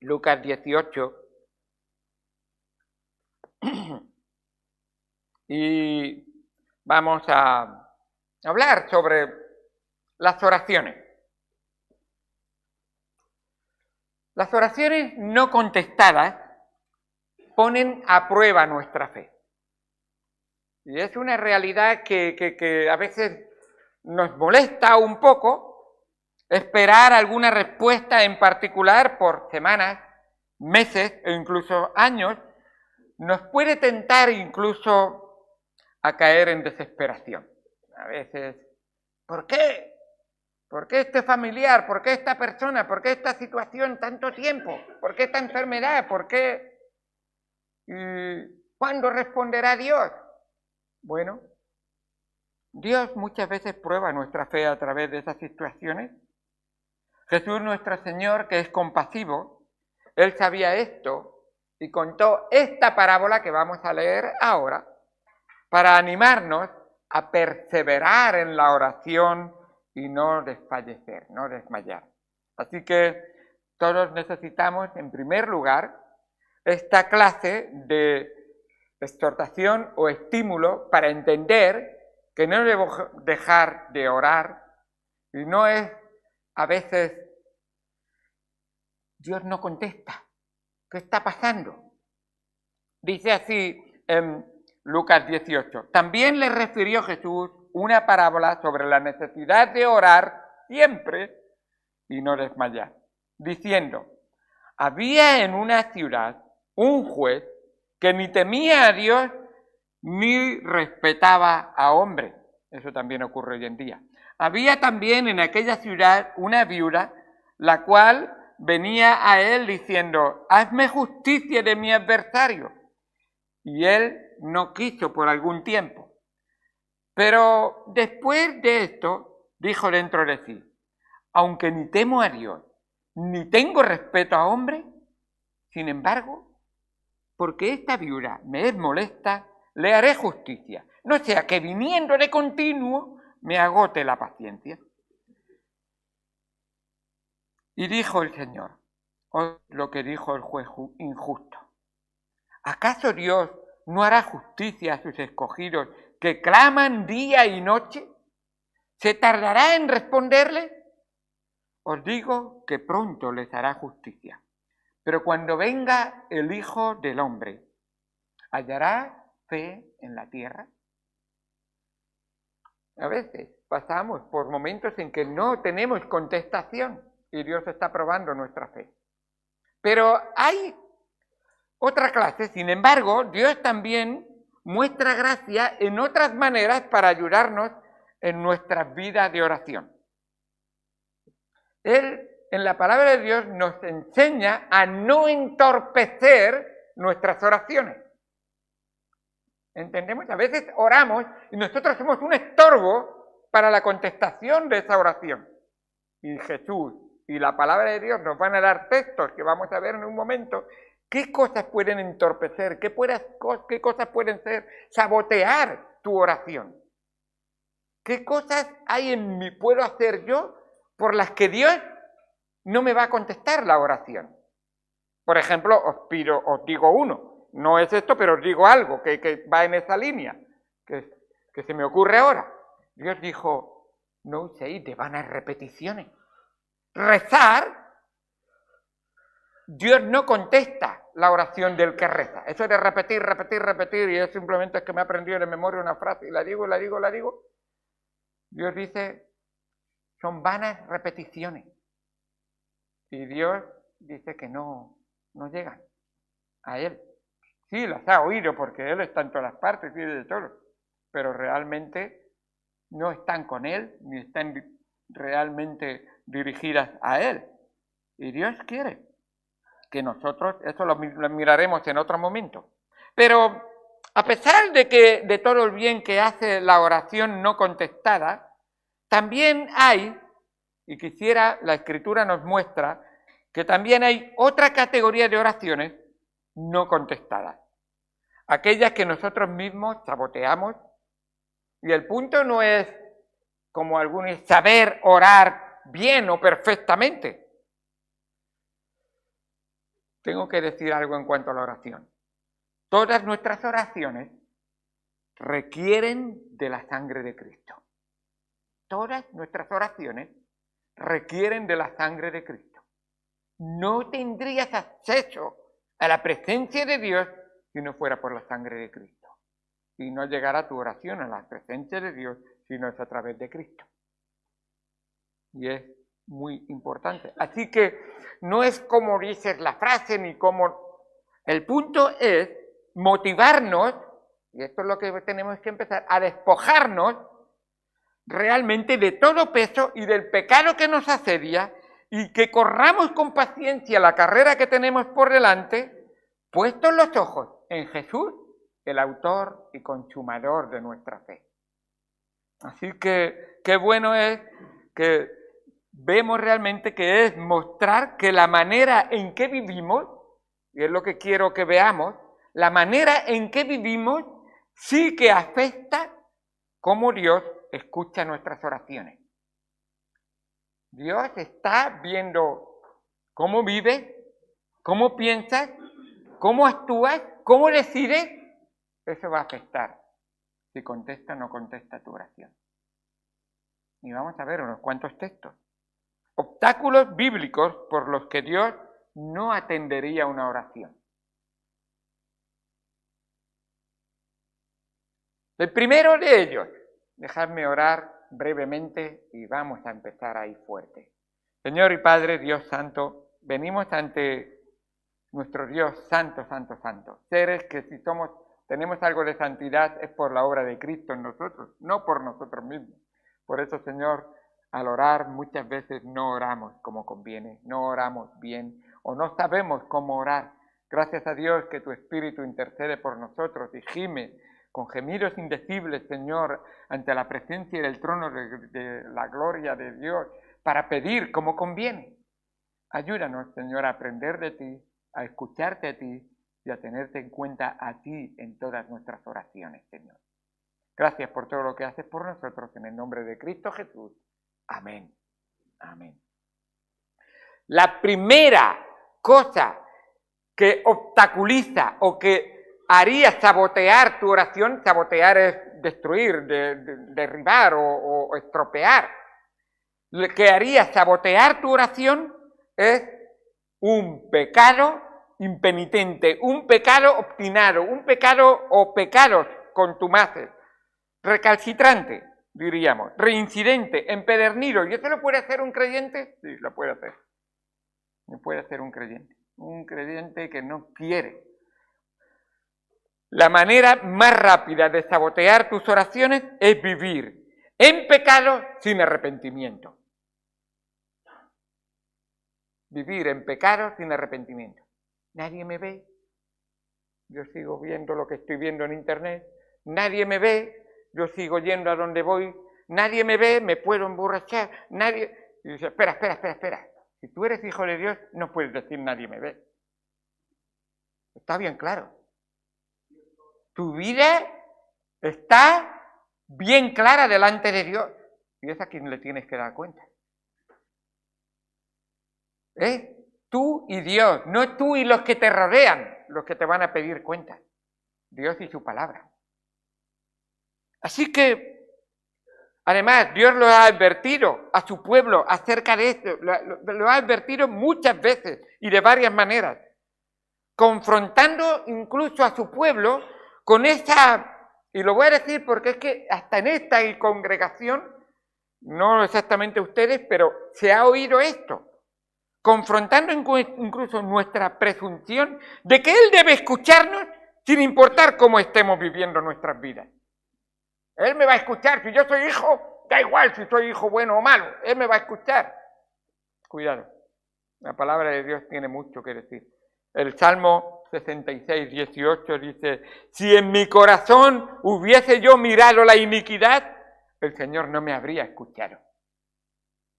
Lucas 18, y vamos a hablar sobre las oraciones. Las oraciones no contestadas ponen a prueba nuestra fe. Y es una realidad que a veces nos molesta un poco esperar alguna respuesta en particular por semanas, meses o incluso años. Nos puede tentar incluso a caer en desesperación. A veces, ¿por qué? ¿Por qué este familiar? ¿Por qué esta persona? ¿Por qué esta situación tanto tiempo? ¿Por qué esta enfermedad? ¿Por qué? ¿Cuándo responderá Dios? Bueno, Dios muchas veces prueba nuestra fe a través de esas situaciones. Jesús nuestro Señor, que es compasivo, Él sabía esto y contó esta parábola que vamos a leer ahora para animarnos a perseverar en la oración y no desfallecer, no desmayar. Así que todos necesitamos, en primer lugar, esta clase de exhortación o estímulo para entender que no debemos dejar de orar y no es a veces Dios no contesta. ¿Qué está pasando? Dice así en Lucas 18. También le refirió Jesús una parábola sobre la necesidad de orar siempre y no desmayar, diciendo, había en una ciudad un juez que ni temía a Dios ni respetaba a hombres. Eso también ocurre hoy en día. Había también en aquella ciudad una viuda, la cual venía a él diciendo, hazme justicia de mi adversario. Y él no quiso por algún tiempo. Pero después de esto, dijo dentro de sí, aunque ni temo a Dios, ni tengo respeto a hombres, sin embargo, porque esta viuda me es molesta, le haré justicia, no sea que viniendo de continuo me agote la paciencia. Y dijo el Señor, lo que dijo el juez injusto, ¿acaso Dios no hará justicia a sus escogidos que claman día y noche? ¿Se tardará en responderles? Os digo que pronto les hará justicia. Pero cuando venga el Hijo del Hombre, ¿hallará fe en la tierra? A veces pasamos por momentos en que no tenemos contestación y Dios está probando nuestra fe. Pero hay otra clase, sin embargo, Dios también muestra gracia en otras maneras para ayudarnos en nuestras vidas de oración. Él, en la palabra de Dios, nos enseña a no entorpecer nuestras oraciones. ¿Entendemos? A veces oramos y nosotros somos un estorbo para la contestación de esa oración. Y Jesús y la palabra de Dios nos van a dar textos que vamos a ver en un momento. ¿Qué cosas pueden entorpecer? ¿Qué cosas pueden sabotear tu oración? ¿Qué cosas hay en mí, puedo hacer yo por las que Dios no me va a contestar la oración? Por ejemplo, os digo uno, no es esto, pero os digo algo que va en esa línea, que se me ocurre ahora. Dios dijo, no uséis de vanas repeticiones. Rezar, Dios no contesta la oración del que reza. Eso de repetir, y es simplemente que me he aprendido de memoria una frase y la digo. Dios dice, son vanas repeticiones. Y Dios dice que no llegan a Él. Sí, las ha oído porque Él está en todas las partes y de todo, pero realmente no están con Él ni están realmente dirigidas a Él. Y Dios quiere que nosotros, eso lo miraremos en otro momento. Pero a pesar de todo el bien que hace la oración no contestada, también hay, y la Escritura nos muestra, que también hay otra categoría de oraciones no contestadas. Aquellas que nosotros mismos saboteamos, y el punto no es, como algunos, saber orar bien o perfectamente. tengo que decir algo en cuanto a la oración. Todas nuestras oraciones requieren de la sangre de Cristo. Todas nuestras oraciones requieren de la sangre de Cristo. No tendrías acceso a la presencia de Dios si no fuera por la sangre de Cristo. Y no llegará tu oración a la presencia de Dios si no es a través de Cristo. Y es muy importante. Así que no es como dices la frase ni como... El punto es motivarnos, y esto es lo que tenemos que empezar, a despojarnos realmente de todo peso y del pecado que nos asedia y que corramos con paciencia la carrera que tenemos por delante, puestos los ojos en Jesús, el autor y consumador de nuestra fe. Así que qué bueno es que vemos realmente que es mostrar que la manera en que vivimos, y es lo que quiero que veamos, la manera en que vivimos sí que afecta cómo Dios escucha nuestras oraciones. Dios está viendo cómo vives, cómo piensas, cómo actúas, cómo decides. Eso va a afectar si contesta o no contesta tu oración. Y vamos a ver unos cuantos textos. Obstáculos bíblicos por los que Dios no atendería una oración. El primero de ellos, dejadme orar brevemente y vamos a empezar ahí fuerte. Señor y Padre, Dios Santo, venimos ante nuestro Dios Santo, Santo, Santo. Seres que si tenemos algo de santidad es por la obra de Cristo en nosotros, no por nosotros mismos. Por eso, Señor, al orar muchas veces no oramos como conviene, no oramos bien o no sabemos cómo orar. Gracias a Dios que tu Espíritu intercede por nosotros y gime con gemidos indecibles, Señor, ante la presencia del trono de la gloria de Dios, para pedir como conviene. Ayúdanos, Señor, a aprender de ti, a escucharte a ti y a tenerte en cuenta a ti en todas nuestras oraciones, Señor. Gracias por todo lo que haces por nosotros, en el nombre de Cristo Jesús. Amén. Amén. La primera cosa que obstaculiza o que haría sabotear tu oración, sabotear es destruir, derribar o estropear. Lo que haría sabotear tu oración es un pecado impenitente, un pecado obstinado, un pecado o pecados contumaces, recalcitrante, diríamos, reincidente, empedernido. ¿Y eso lo puede hacer un creyente? Sí, lo puede hacer. Lo puede hacer un creyente que no quiere. La manera más rápida de sabotear tus oraciones es vivir en pecado sin arrepentimiento. Vivir en pecado sin arrepentimiento. Nadie me ve. Yo sigo viendo lo que estoy viendo en internet. Nadie me ve. Yo sigo yendo a donde voy. Nadie me ve. Me puedo emborrachar. Nadie. Y dice, espera. Si tú eres hijo de Dios, no puedes decir nadie me ve. Está bien claro. Tu vida está bien clara delante de Dios. Y es a quien le tienes que dar cuenta. Tú y Dios, no tú y los que te rodean, los que te van a pedir cuenta. Dios y su palabra. Así que, además, Dios lo ha advertido a su pueblo acerca de esto. Lo ha advertido muchas veces y de varias maneras. Confrontando incluso a su pueblo con esa, y lo voy a decir porque es que hasta en esta congregación, no exactamente ustedes, pero se ha oído esto. Confrontando incluso nuestra presunción de que Él debe escucharnos sin importar cómo estemos viviendo nuestras vidas. Él me va a escuchar, si yo soy hijo, da igual si soy hijo bueno o malo, Él me va a escuchar. Cuidado, la palabra de Dios tiene mucho que decir. El Salmo 66, 18 dice, si en mi corazón hubiese yo mirado la iniquidad, el Señor no me habría escuchado.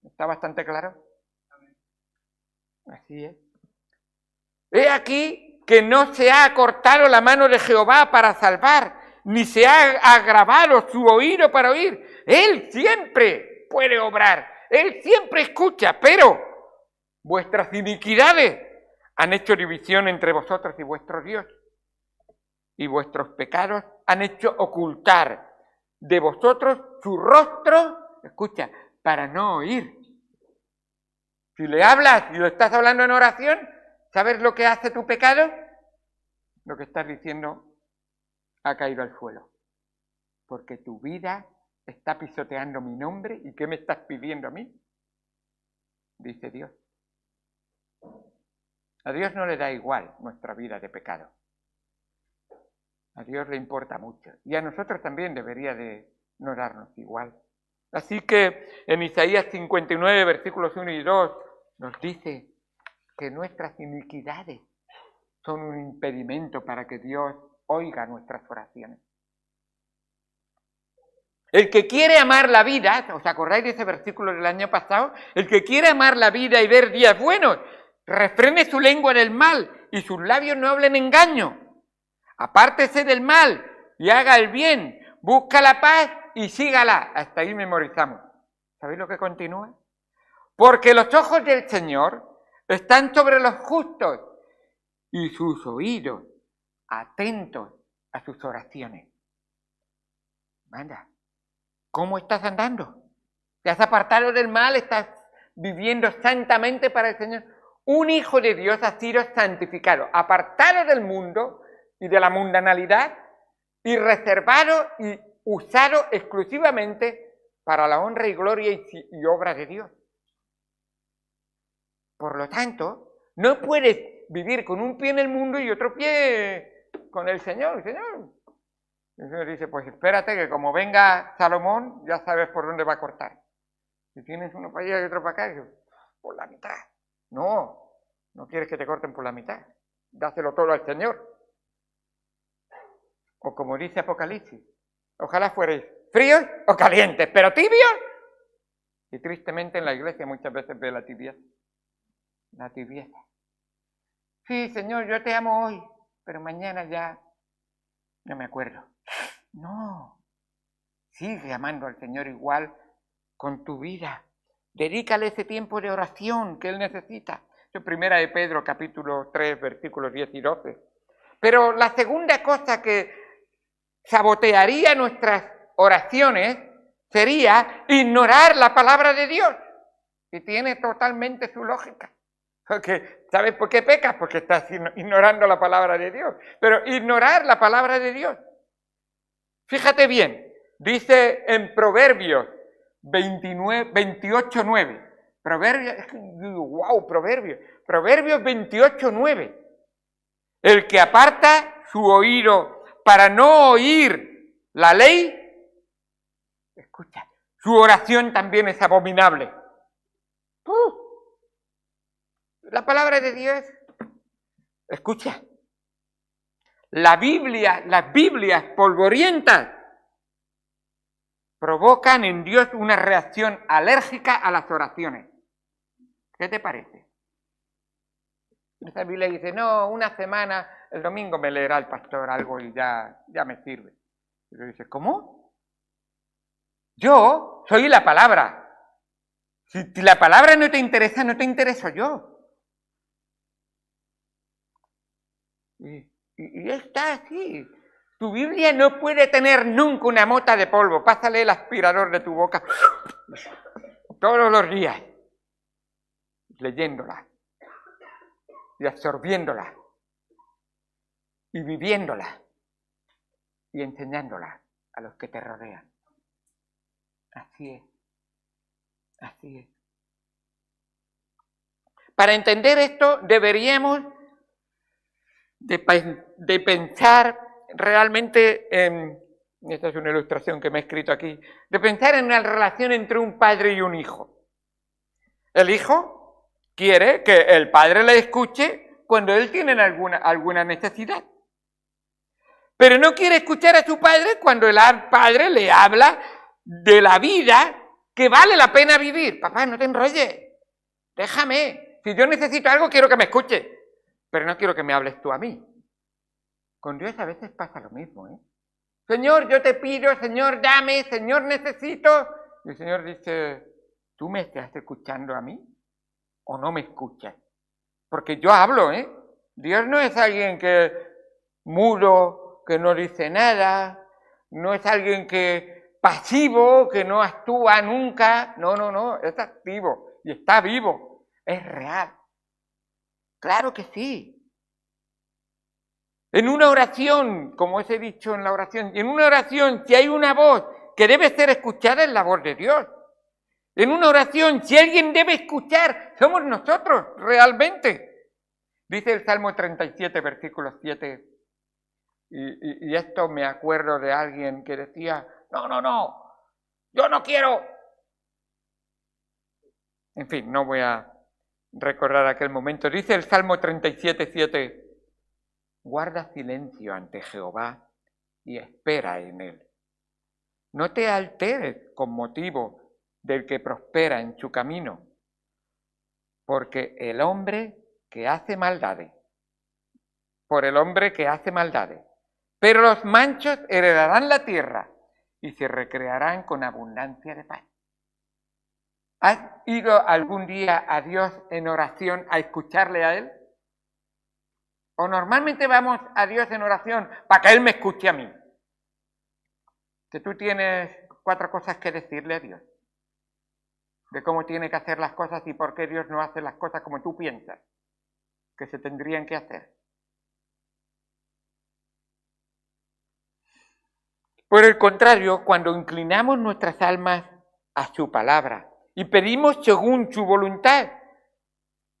¿Está bastante claro? Así es. He aquí que no se ha acortado la mano de Jehová para salvar, ni se ha agravado su oído para oír. Él siempre puede obrar, Él siempre escucha, pero vuestras iniquidades Han hecho división entre vosotros y vuestro Dios. Y vuestros pecados han hecho ocultar de vosotros su rostro, escucha, para no oír. Si le hablas y lo estás hablando en oración, ¿sabes lo que hace tu pecado? Lo que estás diciendo ha caído al suelo. Porque tu vida está pisoteando mi nombre. ¿Y qué me estás pidiendo a mí? Dice Dios. A Dios no le da igual nuestra vida de pecado. A Dios le importa mucho. Y a nosotros también debería de no darnos igual. Así que en Isaías 59, versículos 1 y 2, nos dice que nuestras iniquidades son un impedimento para que Dios oiga nuestras oraciones. El que quiere amar la vida, ¿os acordáis de ese versículo del año pasado? El que quiere amar la vida y ver días buenos, refrene su lengua del mal y sus labios no hablen engaño. Apártese del mal y haga el bien, busca la paz y sígala. Hasta ahí memorizamos. ¿Sabéis lo que continúa? Porque los ojos del Señor están sobre los justos y sus oídos atentos a sus oraciones. Manda, ¿cómo estás andando? ¿Te has apartado del mal? ¿Estás viviendo santamente para el Señor? Un hijo de Dios ha sido santificado, apartado del mundo y de la mundanalidad y reservado y usado exclusivamente para la honra y gloria y obra de Dios. Por lo tanto, no puedes vivir con un pie en el mundo y otro pie con el Señor. El Señor dice, pues espérate que como venga Salomón, ya sabes por dónde va a cortar. Si tienes uno para allá y otro para acá, digo, por la mitad. No quieres que te corten por la mitad. Dáselo todo al Señor. O como dice Apocalipsis, ojalá fuerais fríos o calientes, pero tibios. Y tristemente en la iglesia muchas veces ve la tibieza. La tibieza. Sí, Señor, yo te amo hoy, pero mañana ya no me acuerdo. No. Sigue amando al Señor igual con tu vida. Dedícale ese tiempo de oración que Él necesita. Eso es Primera de Pedro, capítulo 3, versículos 10 y 12. Pero la segunda cosa que sabotearía nuestras oraciones sería ignorar la palabra de Dios. Y tiene totalmente su lógica. Porque, ¿sabes por qué pecas? Porque estás ignorando la palabra de Dios. Pero ignorar la palabra de Dios. Fíjate bien, dice en Proverbios 28:9. Proverbios 28:9. El que aparta su oído para no oír la ley, escucha, su oración también es abominable. La palabra de Dios, escucha, las Biblias polvorientas provocan en Dios una reacción alérgica a las oraciones. ¿Qué te parece? Esa Biblia dice, no, una semana, el domingo me leerá el pastor algo y ya me sirve. Y le dice, ¿cómo? Yo soy la palabra. Si la palabra no te interesa, no te intereso yo. Y está así. Tu Biblia no puede tener nunca una mota de polvo. Pásale el aspirador de tu boca todos los días, leyéndola y absorbiéndola y viviéndola y enseñándola a los que te rodean. Así es. Así es. Para entender esto deberíamos de pensar realmente en, esta es una ilustración que me he escrito aquí, de pensar en la relación entre un padre y un hijo. El hijo quiere que el padre le escuche cuando él tiene alguna necesidad. Pero no quiere escuchar a su padre cuando el padre le habla de la vida que vale la pena vivir. Papá, no te enrolles, déjame. Si yo necesito algo, quiero que me escuche. Pero no quiero que me hables tú a mí. Con Dios a veces pasa lo mismo, ¿eh? Señor, yo te pido, Señor, dame, Señor, necesito. Y el Señor dice, ¿tú me estás escuchando a mí o no me escuchas? Porque yo hablo, ¿eh? Dios no es alguien que mudo, que no dice nada, no es alguien que pasivo, que no actúa nunca. No, no, no, es activo y está vivo, es real. Claro que sí. En una oración, como os he dicho en la oración, en una oración, si hay una voz que debe ser escuchada, es la voz de Dios. En una oración, si alguien debe escuchar, somos nosotros, realmente. Dice el Salmo 37, versículo 7. Y esto me acuerdo de alguien que decía, no, yo no quiero. En fin, no voy a recordar aquel momento. Dice el Salmo 37, 7. Guarda silencio ante Jehová y espera en él. No te alteres con motivo del que prospera en su camino, porque el hombre que hace maldades, pero los manchos heredarán la tierra y se recrearán con abundancia de paz. ¿Has ido algún día a Dios en oración a escucharle a Él? ¿O normalmente vamos a Dios en oración para que Él me escuche a mí? Que tú tienes 4 cosas que decirle a Dios. De cómo tiene que hacer las cosas y por qué Dios no hace las cosas como tú piensas que se tendrían que hacer. Por el contrario, cuando inclinamos nuestras almas a su palabra y pedimos según su voluntad,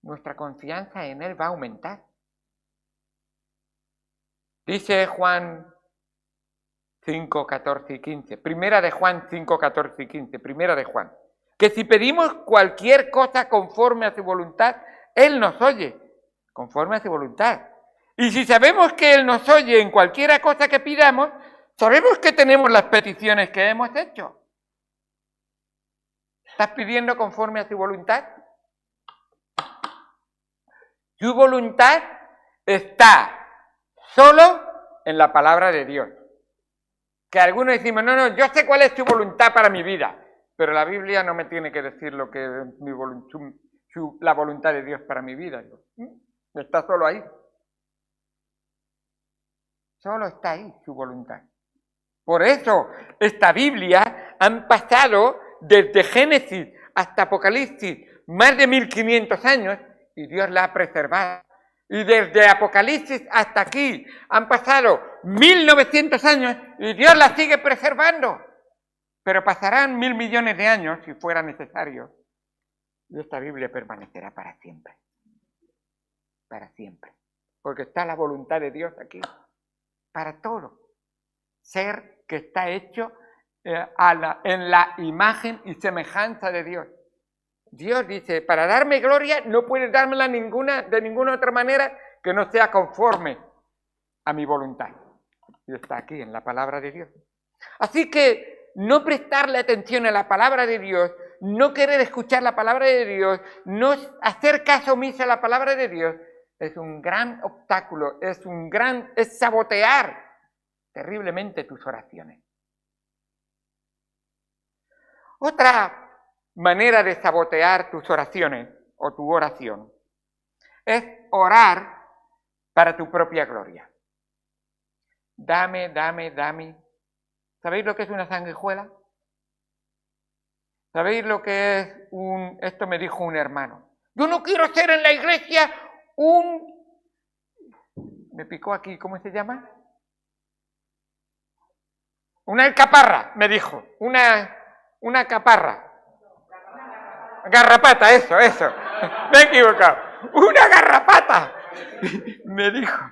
nuestra confianza en Él va a aumentar. Dice Juan 5, 14 y 15, primera de Juan 5, 14 y 15, primera de Juan, que si pedimos cualquier cosa conforme a su voluntad, Él nos oye, conforme a su voluntad. Y si sabemos que Él nos oye en cualquiera cosa que pidamos, sabemos que tenemos las peticiones que hemos hecho. ¿Estás pidiendo conforme a su voluntad? Su voluntad está solo en la palabra de Dios. Que algunos decimos, no, yo sé cuál es su voluntad para mi vida, pero la Biblia no me tiene que decir lo que es la voluntad de Dios para mi vida. Está solo ahí. Solo está ahí su voluntad. Por eso, esta Biblia han pasado desde Génesis hasta Apocalipsis más de 1500 años y Dios la ha preservado. Y desde Apocalipsis hasta aquí han pasado 1900 años y Dios la sigue preservando. Pero pasarán 1000 millones de años si fuera necesario. Y esta Biblia permanecerá para siempre. Para siempre. Porque está la voluntad de Dios aquí. Para todo. Ser que está hecho en la imagen y semejanza de Dios. Dios dice, para darme gloria no puedes dármela de ninguna otra manera que no sea conforme a mi voluntad. Y está aquí en la palabra de Dios. Así que no prestarle atención a la palabra de Dios, no querer escuchar la palabra de Dios, no hacer caso omiso a la palabra de Dios, es un gran obstáculo, es sabotear terriblemente tus oraciones. Otra manera de sabotear tus oraciones o tu oración es orar para tu propia gloria. Dame. ¿Sabéis lo que es una sanguijuela? ¿Sabéis lo que es esto me dijo un hermano? Yo no quiero ser en la iglesia me picó aquí, ¿cómo se llama? Una alcaparra, me dijo, una caparra. Garrapata, eso. Me he equivocado. Una garrapata. Me dijo.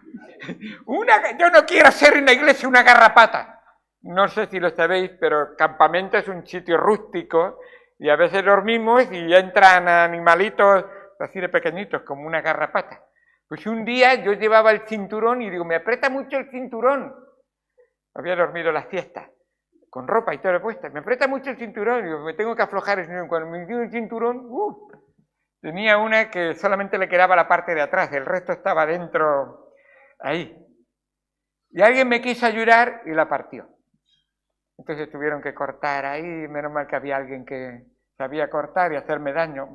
Yo no quiero ser en la iglesia una garrapata. No sé si lo sabéis, pero campamento es un sitio rústico y a veces dormimos y entran animalitos así de pequeñitos, como una garrapata. Pues un día yo llevaba el cinturón y digo, me aprieta mucho el cinturón. Había dormido la siesta, con ropa y todo puesta. Me aprieta mucho el cinturón y digo, me tengo que aflojar. Y cuando me dio el cinturón, tenía una que solamente le quedaba la parte de atrás, el resto estaba dentro, ahí. Y alguien me quiso ayudar y la partió. Entonces tuvieron que cortar ahí, menos mal que había alguien que sabía cortar y hacerme daño.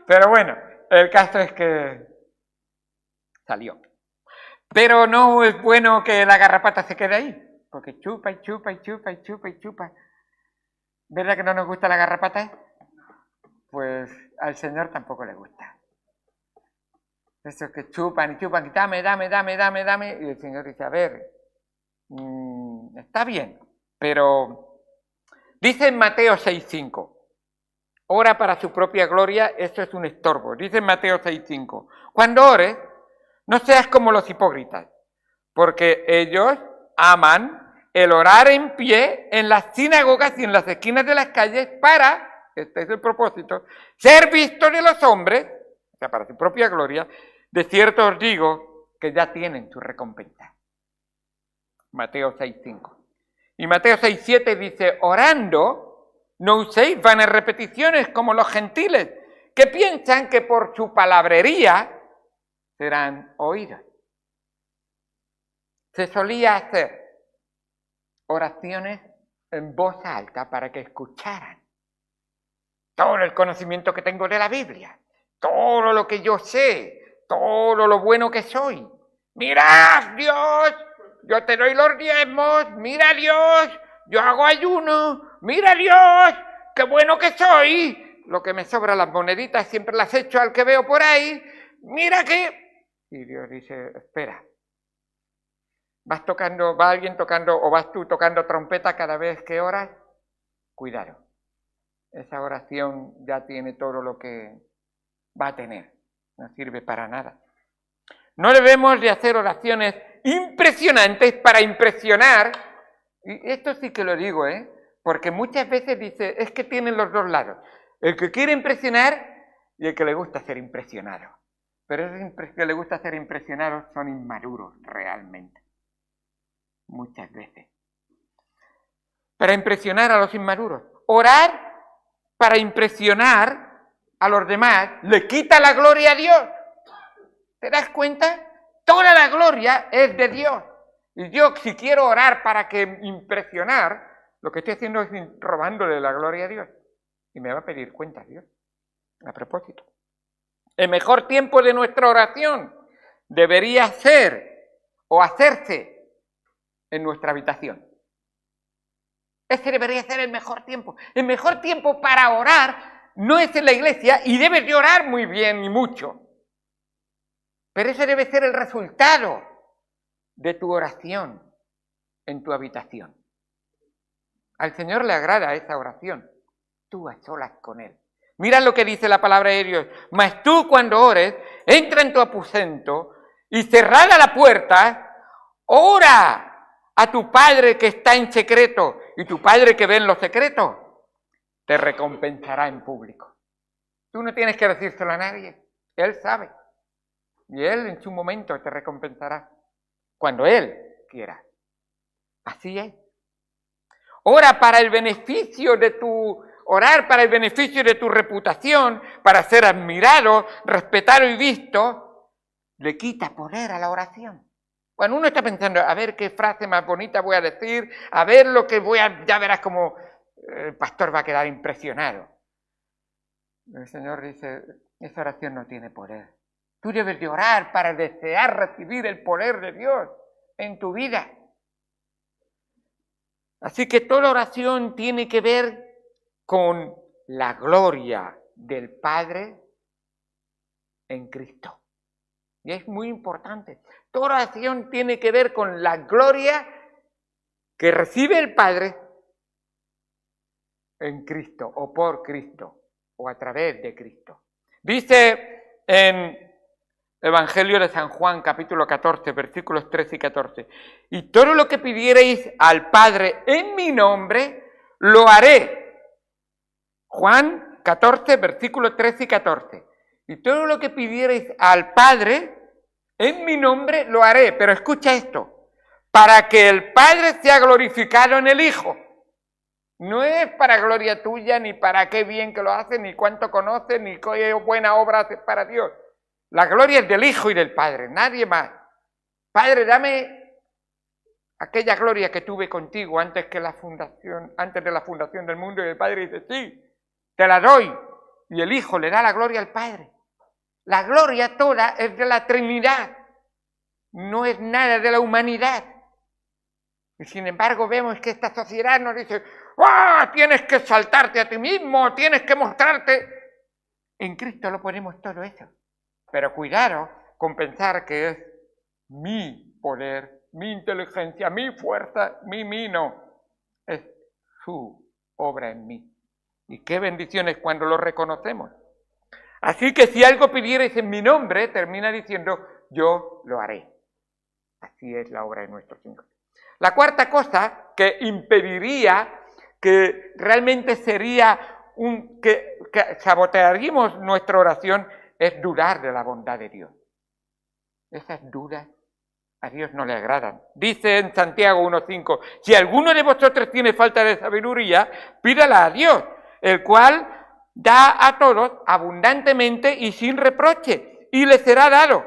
Pero bueno, el caso es que salió. Pero no es bueno que la garrapata se quede ahí, porque chupa y chupa y chupa y chupa y chupa. ¿Verdad que no nos gusta la garrapata? Pues al Señor tampoco le gusta. Esos que chupan y chupan, y dame, y el Señor dice, a ver, está bien, pero dice en Mateo 6:5, ora para su propia gloria, eso es un estorbo. Dice en Mateo 6:5, cuando ores, no seas como los hipócritas, porque ellos aman el orar en pie en las sinagogas y en las esquinas de las calles para, este es el propósito, ser vistos de los hombres, o sea, para su propia gloria. De cierto os digo que ya tienen su recompensa. Mateo 6:5. Y Mateo 6:7 dice, orando, no uséis vanas repeticiones como los gentiles, que piensan que por su palabrería serán oídos. Se solía hacer oraciones en voz alta para que escucharan todo el conocimiento que tengo de la Biblia, todo lo que yo sé, todo lo bueno que soy. Mirad, Dios, yo te doy los diezmos, mira Dios, yo hago ayuno, mira Dios, qué bueno que soy. Lo que me sobra, las moneditas, siempre las echo al que veo por ahí, mira que... Y Dios dice, espera, va alguien tocando, o vas tú tocando trompeta cada vez que oras, cuidado. Esa oración ya tiene todo lo que va a tener. No sirve para nada. No debemos de hacer oraciones impresionantes para impresionar. Y esto sí que lo digo, porque muchas veces dice, es que tienen los dos lados. El que quiere impresionar y el que le gusta ser impresionado. Pero esos que le gusta ser impresionados son inmaduros realmente. Muchas veces. Para impresionar a los inmaduros. Orar para impresionar a los demás le quita la gloria a Dios. ¿Te das cuenta? Toda la gloria es de Dios. Y yo, si quiero orar para que impresionar, lo que estoy haciendo es robándole la gloria a Dios. Y me va a pedir cuentas Dios. A propósito. El mejor tiempo de nuestra oración debería ser o hacerse en nuestra habitación. Ese debería ser el mejor tiempo. El mejor tiempo para orar no es en la iglesia y debes de orar muy bien y mucho. Pero ese debe ser el resultado de tu oración en tu habitación. Al Señor le agrada esa oración. Tú a solas con Él. Mira lo que dice la palabra de Dios. Mas tú cuando ores, entra en tu aposento y cerrada la puerta, ora a tu Padre que está en secreto, y tu Padre que ve en lo secreto te recompensará en público. Tú no tienes que decírselo a nadie. Él sabe. Y Él en su momento te recompensará. Cuando Él quiera. Así es. Orar para el beneficio de tu reputación, para ser admirado, respetado y visto, le quita poder a la oración. Cuando uno está pensando, a ver qué frase más bonita voy a decir, a ver lo que ya verás como el pastor va a quedar impresionado. El Señor dice, esa oración no tiene poder. Tú debes de orar para desear recibir el poder de Dios en tu vida. Así que toda oración tiene que ver con la gloria del Padre en Cristo. Y es muy importante. Toda oración tiene que ver con la gloria que recibe el Padre en Cristo, o por Cristo, o a través de Cristo. Dice en Evangelio de San Juan, capítulo 14, versículos 13 y 14. Y todo lo que pidierais al Padre en mi nombre, lo haré. Juan 14, versículos 13 y 14. Y todo lo que pidierais al Padre en mi nombre, lo haré. Pero escucha esto. Para que el Padre sea glorificado en el Hijo. No es para gloria tuya, ni para qué bien que lo haces, ni cuánto conoces, ni qué buena obra haces para Dios. La gloria es del Hijo y del Padre, nadie más. Padre, dame aquella gloria que tuve contigo antes de la fundación del mundo. Y el Padre dice, sí, te la doy. Y el Hijo le da la gloria al Padre. La gloria toda es de la Trinidad. no es nada de la humanidad. Y sin embargo vemos que esta sociedad nos dice, ¡ah! Tienes que exaltarte a ti mismo, tienes que mostrarte. En Cristo lo ponemos todo eso. Pero cuidado con pensar que es mi poder, mi inteligencia, mi fuerza, mi no. Es su obra en mí. Y qué bendiciones cuando lo reconocemos. Así que si algo pidierais en mi nombre, termina diciendo, yo lo haré. Así es la obra de nuestro Señor. La cuarta cosa que impediría, que realmente sería que sabotearíamos nuestra oración, es dudar de la bondad de Dios. Esas dudas a Dios no le agradan. Dice en Santiago 1:5, si alguno de vosotros tiene falta de sabiduría, pídala a Dios, el cual da a todos abundantemente y sin reproche, y le será dado.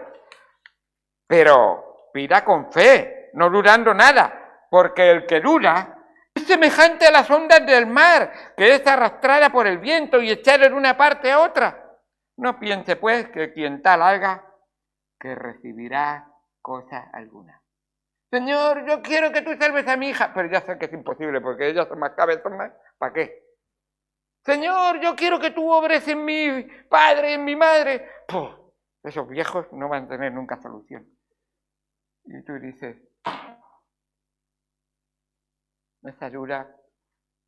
Pero pida con fe, no dudando nada, porque el que duda es semejante a las ondas del mar, que es arrastrada por el viento y echada de una parte a otra. No piense, pues, que quien tal haga, que recibirá cosa alguna. Señor, yo quiero que tú salves a mi hija, pero ya sé que es imposible, porque ellas son más cabezonas, ¿para qué? Señor, yo quiero que tú obres en mi padre, en mi madre. ¡Puf! Esos viejos no van a tener nunca solución. Y tú dices, esa duda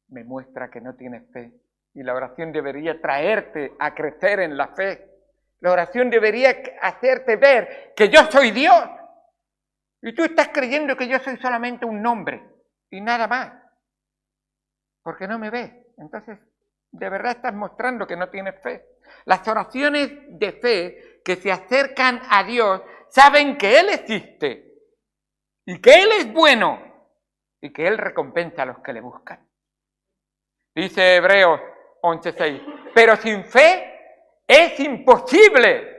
me muestra que no tienes fe. Y la oración debería traerte a crecer en la fe. La oración debería hacerte ver que yo soy Dios. Y tú estás creyendo que yo soy solamente un nombre y nada más. Porque no me ves. Entonces, de verdad estás mostrando que no tienes fe. Las oraciones de fe que se acercan a Dios saben que Él existe y que Él es bueno y que Él recompensa a los que le buscan. Dice Hebreos 11:6, pero sin fe es imposible.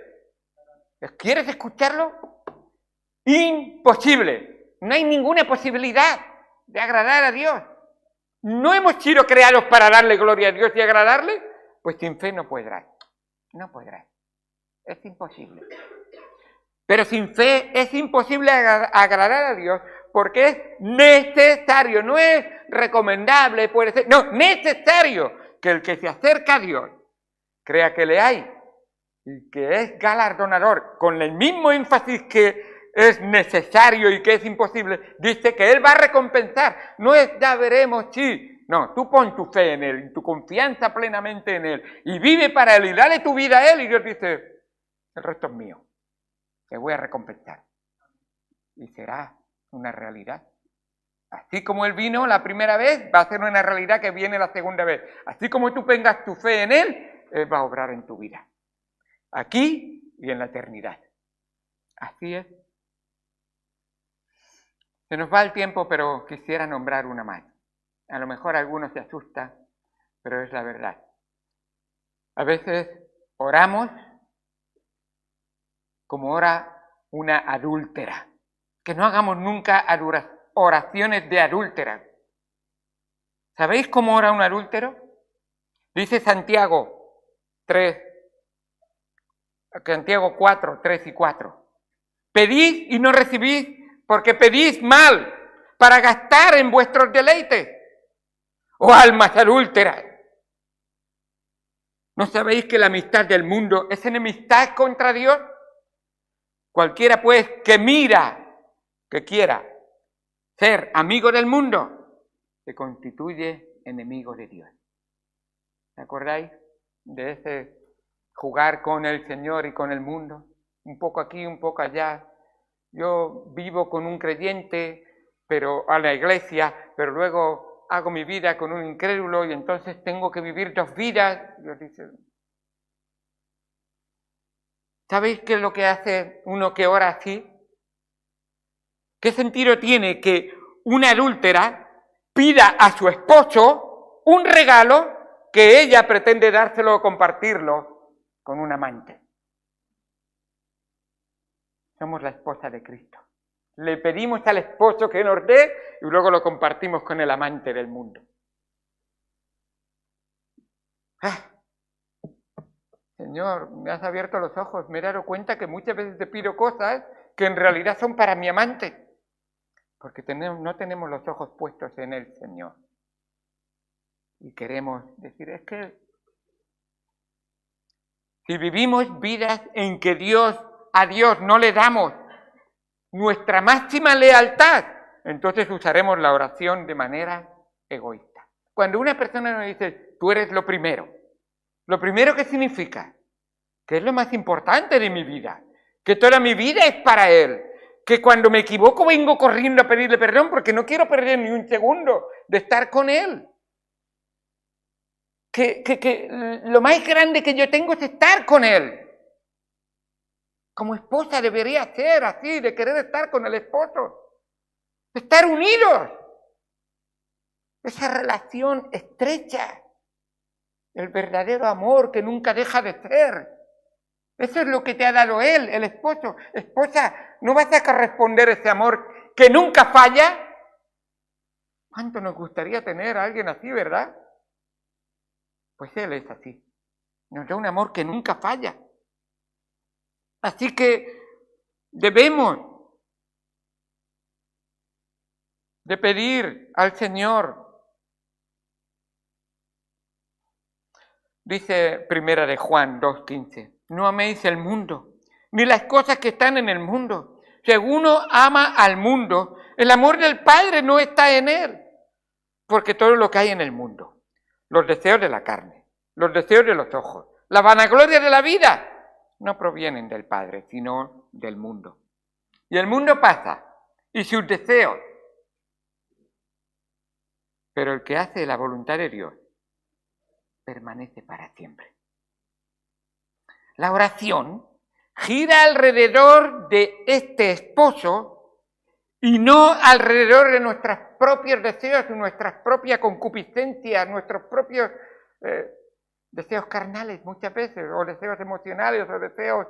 ¿Quieres escucharlo? Imposible. No hay ninguna posibilidad de agradar a Dios. ¿No hemos sido creados para darle gloria a Dios y agradarle? Pues sin fe no podrás. No podrás. Es imposible. Pero sin fe es imposible agradar a Dios porque es necesario, no es recomendable, puede ser, no, necesario que el que se acerca a Dios crea que le hay y que es galardonador, con el mismo énfasis que es necesario y que es imposible, dice que Él va a recompensar, no es ya veremos si, no, tú pon tu fe en Él, tu confianza plenamente en Él y vive para Él y dale tu vida a Él y Dios dice, el resto es mío, te voy a recompensar y será una realidad. Así como Él vino la primera vez, va a ser una realidad que viene la segunda vez. Así como tú pongas tu fe en Él, Él va a obrar en tu vida. Aquí y en la eternidad. Así es. Se nos va el tiempo, pero quisiera nombrar una más. A lo mejor alguno se asusta, pero es la verdad. A veces oramos como ora una adúltera. Que no hagamos nunca oraciones de adúltera. ¿Sabéis cómo ora un adúltero? Dice Santiago 4, 3 y 4. Pedid y no recibís, porque pedís mal, para gastar en vuestros deleites. ¡Oh, almas adúlteras! ¿No sabéis que la amistad del mundo es enemistad contra Dios? Cualquiera, pues, que quiera ser amigo del mundo, se constituye enemigo de Dios. ¿Se acordáis de ese jugar con el Señor y con el mundo? Un poco aquí, un poco allá. Yo vivo con un creyente, pero a la iglesia, pero luego hago mi vida con un incrédulo y entonces tengo que vivir dos vidas. Dios dice, ¿sabéis qué es lo que hace uno que ora así? ¿Qué sentido tiene que una adúltera pida a su esposo un regalo que ella pretende dárselo o compartirlo con un amante? Somos la esposa de Cristo. Le pedimos al esposo que nos dé y luego lo compartimos con el amante del mundo. Señor, me has abierto los ojos, me he dado cuenta que muchas veces te pido cosas que en realidad son para mi amante, porque no tenemos los ojos puestos en el Señor. Y queremos decir, es que si vivimos vidas en que a Dios no le damos nuestra máxima lealtad, entonces usaremos la oración de manera egoísta. Cuando una persona nos dice, tú eres lo primero que significa que es lo más importante de mi vida, que toda mi vida es para Él, que cuando me equivoco vengo corriendo a pedirle perdón porque no quiero perder ni un segundo de estar con Él. Que lo más grande que yo tengo es estar con Él. Como esposa debería ser así, de querer estar con el esposo, de estar unidos. Esa relación estrecha, el verdadero amor que nunca deja de ser. Eso es lo que te ha dado Él, el esposo. Esposa, ¿no vas a corresponder ese amor que nunca falla? ¿Cuánto nos gustaría tener a alguien así, verdad? Pues Él es así. Nos da un amor que nunca falla. Así que debemos de pedir al Señor. Dice Primera de Juan 2:15, no améis el mundo, ni las cosas que están en el mundo. Si alguno ama al mundo, el amor del Padre no está en él. Porque todo lo que hay en el mundo, los deseos de la carne, los deseos de los ojos, la vanagloria de la vida, no provienen del Padre, sino del mundo. Y el mundo pasa, y sus deseos. Pero el que hace la voluntad de Dios permanece para siempre. La oración gira alrededor de este esposo y no alrededor de nuestros propios deseos, nuestras propias concupiscencias, nuestros propios deseos carnales muchas veces, o deseos emocionales, o deseos,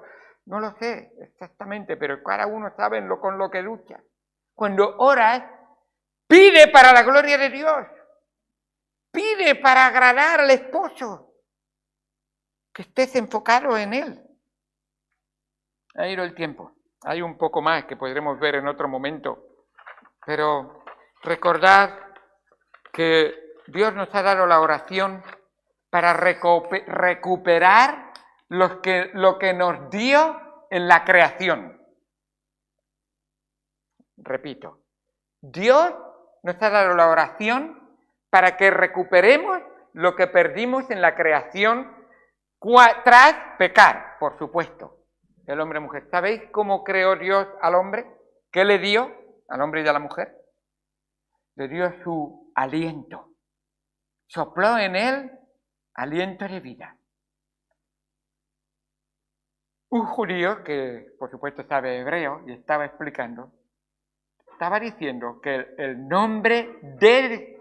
no lo sé exactamente, pero cada uno sabe con lo que lucha. Cuando oras, pide para la gloria de Dios, pide para agradar al esposo, que estés enfocado en él. Ha ido el tiempo. Hay un poco más que podremos ver en otro momento, pero recordad que Dios nos ha dado la oración para recuperar lo que nos dio en la creación. Repito, Dios nos ha dado la oración para que recuperemos lo que perdimos en la creación tras pecar, por supuesto. El hombre y mujer. ¿Sabéis cómo creó Dios al hombre? ¿Qué le dio al hombre y a la mujer? Le dio su aliento. Sopló en él aliento de vida. Un judío que, por supuesto, sabe hebreo y estaba explicando, estaba diciendo que el nombre de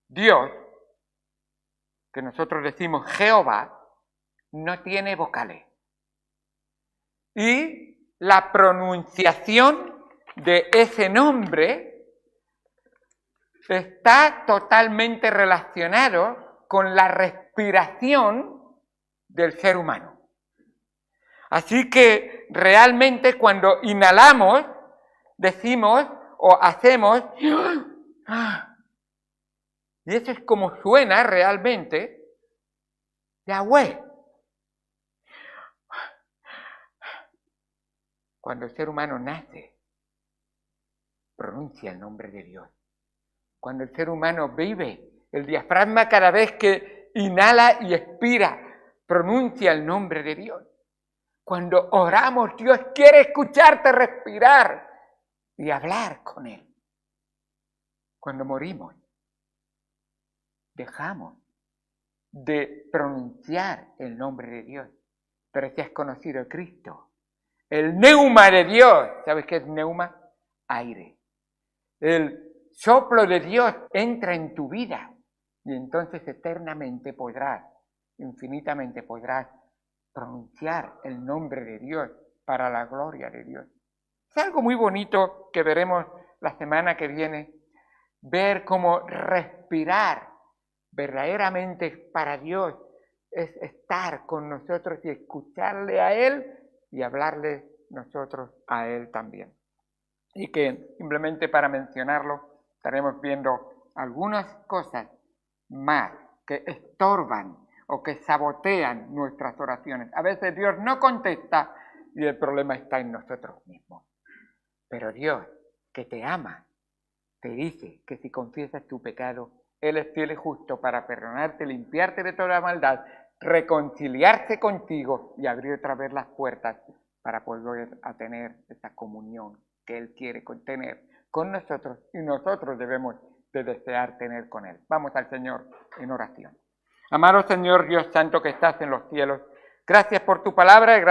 Dios, que nosotros decimos Jehová, no tiene vocales. Y la pronunciación de ese nombre está totalmente relacionado con la respiración del ser humano. Así que realmente cuando inhalamos, decimos o hacemos, y eso es como suena realmente Yahweh. Cuando el ser humano nace, pronuncia el nombre de Dios. Cuando el ser humano vive, el diafragma cada vez que inhala y expira, pronuncia el nombre de Dios. Cuando oramos, Dios quiere escucharte respirar y hablar con Él. Cuando morimos, dejamos de pronunciar el nombre de Dios. Pero si has conocido a Cristo, el neuma de Dios, ¿sabes qué es neuma? Aire. El soplo de Dios entra en tu vida y entonces eternamente podrás, infinitamente podrás pronunciar el nombre de Dios para la gloria de Dios. Es algo muy bonito que veremos la semana que viene, ver cómo respirar verdaderamente para Dios es estar con nosotros y escucharle a Él y hablarle nosotros a Él también. Y que simplemente para mencionarlo, estaremos viendo algunas cosas más que estorban o que sabotean nuestras oraciones. A veces Dios no contesta y el problema está en nosotros mismos. Pero Dios, que te ama, te dice que si confiesas tu pecado, Él es fiel y justo para perdonarte, limpiarte de toda maldad, reconciliarse contigo y abrir otra vez las puertas para poder a tener esa comunión que Él quiere tener con nosotros y nosotros debemos de desear tener con Él. Vamos al Señor en oración. Amado Señor Dios Santo que estás en los cielos, gracias por tu palabra y gracias